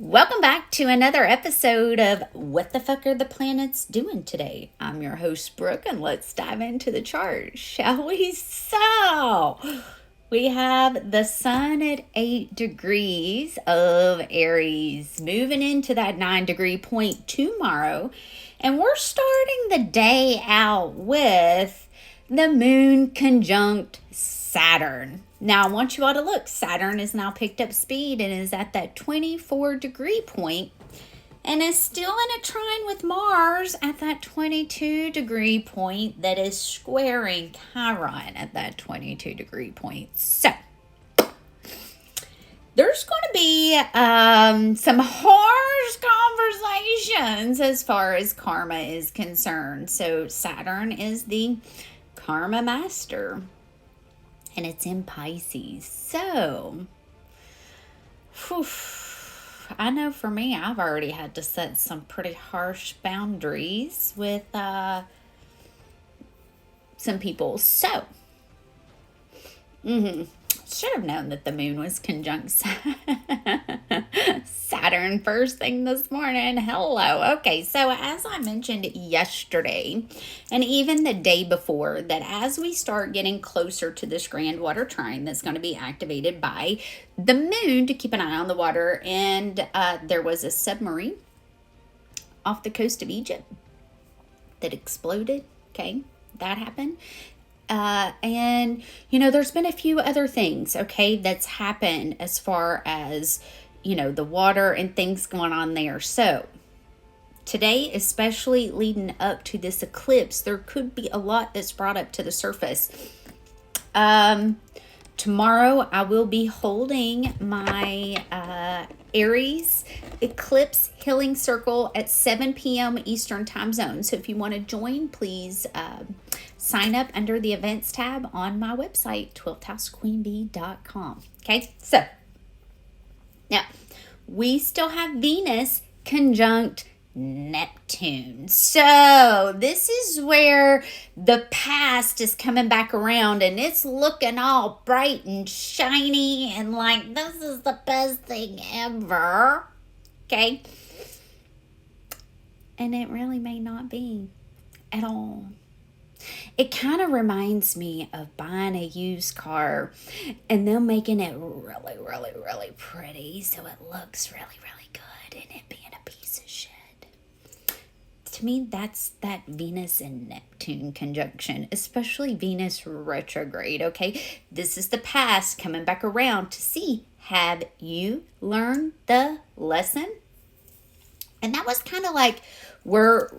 Welcome back to another episode of What the Fuck Are the Planets Doing Today? I'm your host, Brooke, and let's dive into the chart, shall we? So, we have the sun at 8 degrees of Aries, moving into that 9-degree point tomorrow. And we're starting the day out with the moon conjunct Saturn. Now, I want you all to look. Saturn has now picked up speed and is at that 24-degree point and is still in a trine with Mars at that 22-degree point that is squaring Chiron at that 22-degree point. So, there's going to be some harsh conversations as far as karma is concerned. So, Saturn is the karma master. And it's in Pisces. So, I know for me, I've already had to set some pretty harsh boundaries with some people. So, should have known that the moon was conjunct Saturn first thing this morning. Hello. Okay, so as I mentioned yesterday, and even the day before, that as we start getting closer to this grand water trine that's going to be activated by the moon to keep an eye on the water, and there was a submarine off the coast of Egypt that exploded. Okay, that happened. And, there's been a few other things, okay, that's happened as far as, the water and things going on there. So, today, especially leading up to this eclipse, there could be a lot that's brought up to the surface. Tomorrow, I will be holding my Aries Eclipse Healing Circle at 7 p.m. Eastern Time Zone. So if you want to join, please sign up under the events tab on my website, 12thhousequeenbee.com. Okay, so now we still have Venus conjunct Neptune. So this is where the past is coming back around and it's looking all bright and shiny and like this is the best thing ever. Okay? And it really may not be at all. It kind of reminds me of buying a used car and them making it really, really, really pretty so it looks really, really good and it being a piece of shit. To me, that's that Venus and Neptune conjunction, especially Venus retrograde, okay? This is the past coming back around to see, have you learned the lesson? And that was kind of like where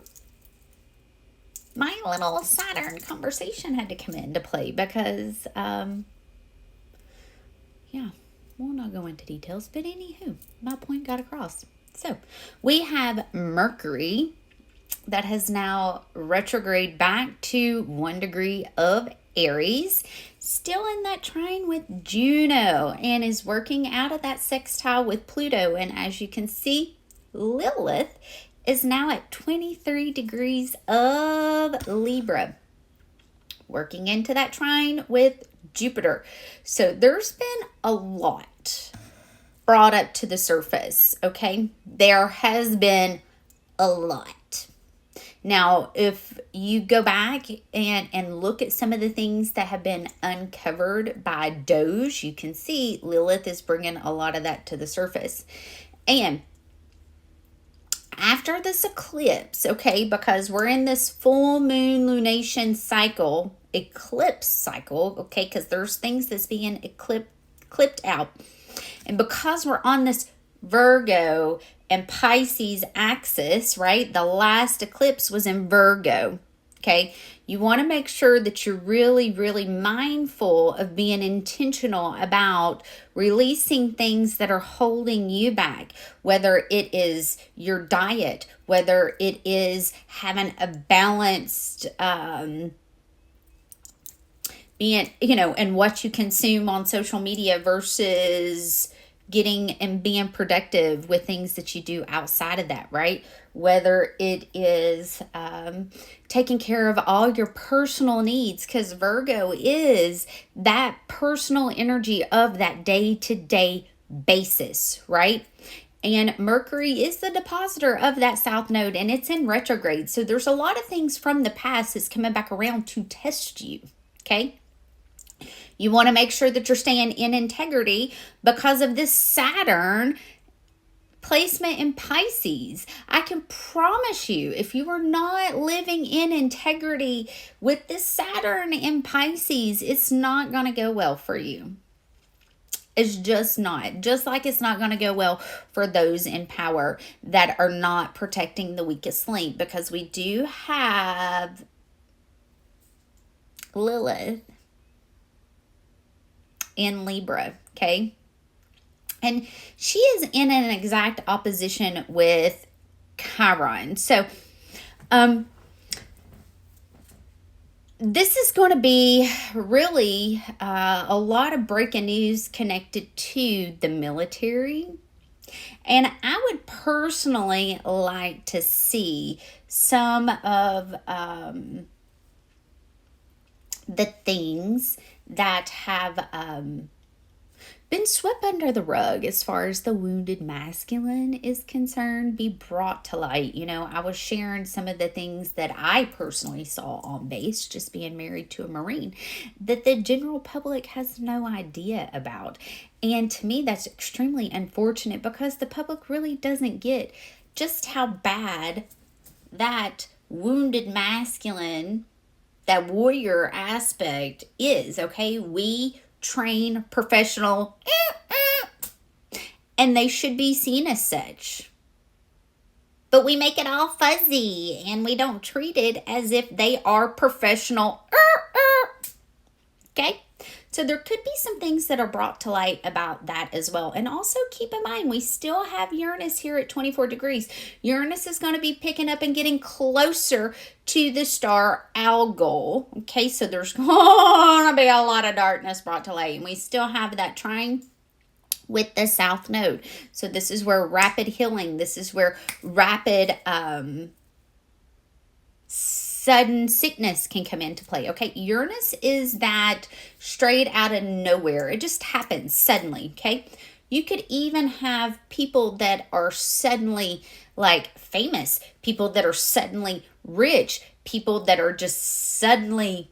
my little Saturn conversation had to come into play because, we'll not go into details, but anywho, my point got across. So, we have Mercury that has now retrograde back to 1 degree of Aries, still in that trine with Juno, and is working out of that sextile with Pluto. And as you can see, Lilith is now at 23 degrees of Libra, working into that trine with Jupiter. So there's been a lot brought up to the surface, okay? There has been a lot. Now, if you go back and look at some of the things that have been uncovered by Doge, you can see Lilith is bringing a lot of that to the surface. And after this eclipse, okay, because we're in this full moon lunation cycle, eclipse cycle, okay, because there's things that's being eclipsed out. And because we're on this Virgo and Pisces axis, right? The last eclipse was in Virgo, okay? You want to make sure that you're really, really mindful of being intentional about releasing things that are holding you back, whether it is your diet, whether it is having a balanced being, and what you consume on social media versus getting and being productive with things that you do outside of that, right? Whether it is taking care of all your personal needs, because Virgo is that personal energy of that day-to-day basis, right? And Mercury is the depositor of that south node, and it's in retrograde. So there's a lot of things from the past that's coming back around to test you, okay? You want to make sure that you're staying in integrity because of this Saturn placement in Pisces. I can promise you, if you are not living in integrity with this Saturn in Pisces, it's not going to go well for you. It's just not. Just like it's not going to go well for those in power that are not protecting the weakest link, because we do have Lilith in Libra, okay? And she is in an exact opposition with Chiron. So, this is going to be really a lot of breaking news connected to the military. And I would personally like to see some of the things that have been swept under the rug as far as the wounded masculine is concerned be brought to light. You know, I was sharing some of the things that I personally saw on base, just being married to a Marine, that the general public has no idea about. And to me, that's extremely unfortunate, because the public really doesn't get just how bad that wounded masculine, that warrior aspect is, okay? We train professional, and they should be seen as such. But we make it all fuzzy, and we don't treat it as if they are professional. Okay? So there could be some things that are brought to light about that as well. And also keep in mind, we still have Uranus here at 24 degrees. Uranus is going to be picking up and getting closer to the star Algol. Okay, so there's going to be a lot of darkness brought to light. And we still have that trine with the south node. So this is where rapid healing, this is where rapid sudden sickness can come into play. Okay, Uranus is that straight out of nowhere. It just happens suddenly. Okay, you could even have people that are suddenly like famous, people that are suddenly rich, people that are just suddenly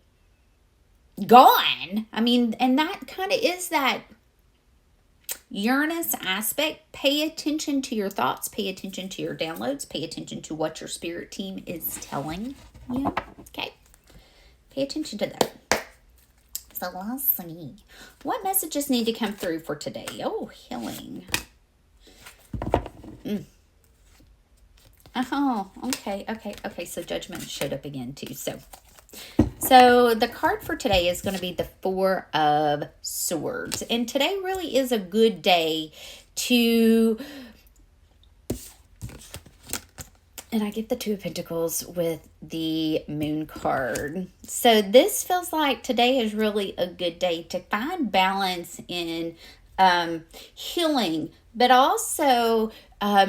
gone. I mean, and that kind of is that Uranus aspect. Pay attention to your thoughts, pay attention to your downloads, pay attention to what your spirit team is telling you. Okay, pay attention to that. So let's see, what messages need to come through for today? Oh, healing. Oh, okay. So judgment showed up again too. So the card for today is going to be the Four of Swords. And today really is a good day to, and I get the Two of Pentacles with the Moon card. So this feels like today is really a good day to find balance in healing, but also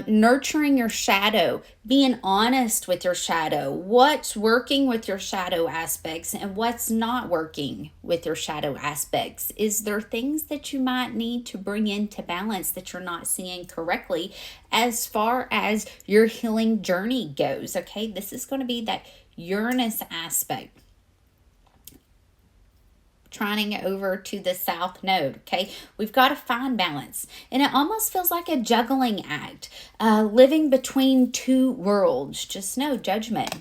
nurturing your shadow, being honest with your shadow, what's working with your shadow aspects and what's not working with your shadow aspects. Is there things that you might need to bring into balance that you're not seeing correctly as far as your healing journey goes? Okay, this is going to be that Uranus aspect, trining over to the south node. Okay, we've got to find balance, and it almost feels like a juggling act, living between two worlds. Just no judgment.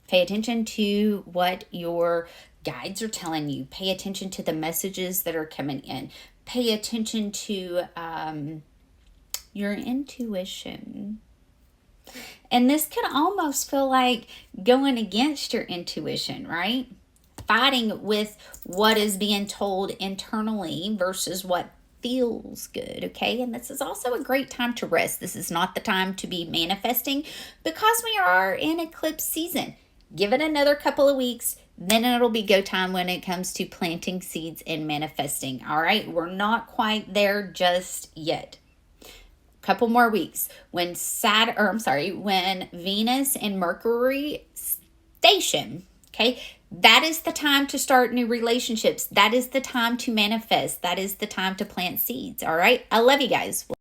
Pay attention to what your guides are telling you. Pay attention to the messages that are coming in. Pay attention to your intuition. And this can almost feel like going against your intuition, right? Fighting with what is being told internally versus what feels good, okay? And this is also a great time to rest. This is not the time to be manifesting because we are in eclipse season. Give it another couple of weeks, then it'll be go time when it comes to planting seeds and manifesting, all right? We're not quite there just yet. Couple more weeks when when Venus and Mercury station, okay? That is the time to start new relationships. That is the time to manifest. That is the time to plant seeds. All right. I love you guys.